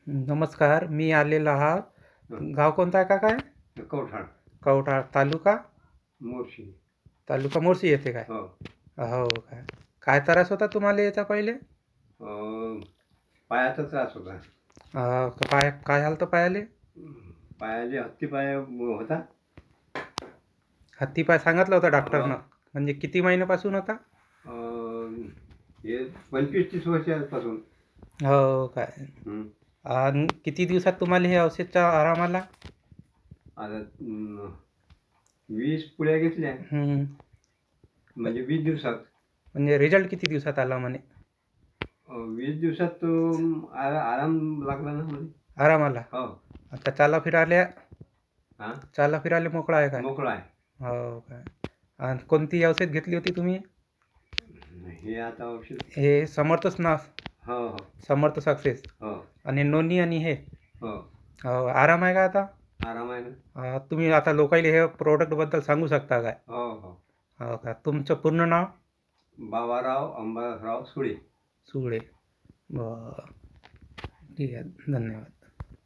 नमस्कार. मी आलेलो आहात. हं. गाव कोणतं आहे काका? कवठाळ, कवठाळ. तालुका? मोर्शी. तालुका मोर्शी येते काय? हो. हो काय? काय त्रास होता तुम्हाला याचा पहिले? पायाचा त्रास होता. काय झालं होतं पायाले? पायाले हत्तीपाय होता. हत्तीपाय सांगितलं होतं हो. डॉक्टरनं. म्हणजे किती महिन्यापासून होता? हे 25-30 वर्षापासून. हो काय? हं. आणि किती दिवसात तुम्हाला हे औषधचा आराम आला? आता 20 पुड्या घेतल्या. हं. म्हणजे 20 दिवसात. म्हणजे रिझल्ट किती दिवसात आला म्हणे? 20 दिवसात तो आराम लागला ना मला. आराम आला. हो. आता चाला हां. फिरायला मोकळा आहे काय? मोकळा आहे. हो काय? आणि कोणती औषध घेतली होती तुम्ही? हे आता औषध. हे समर्थच ना? हो, हो. समर्थ सक्सेस हो, आणि नोनी आणि हे हो. आराम आहे का आता? आराम आहे ना. तुम्ही आता लोकांना हे प्रॉडक्टबद्दल सांगू शकता काय? हो, हो. हो का? तुमचं पूर्ण नाव? बाबाराव अंबाराव सुळे. सुळे. बरं. ठीक आहे. धन्यवाद.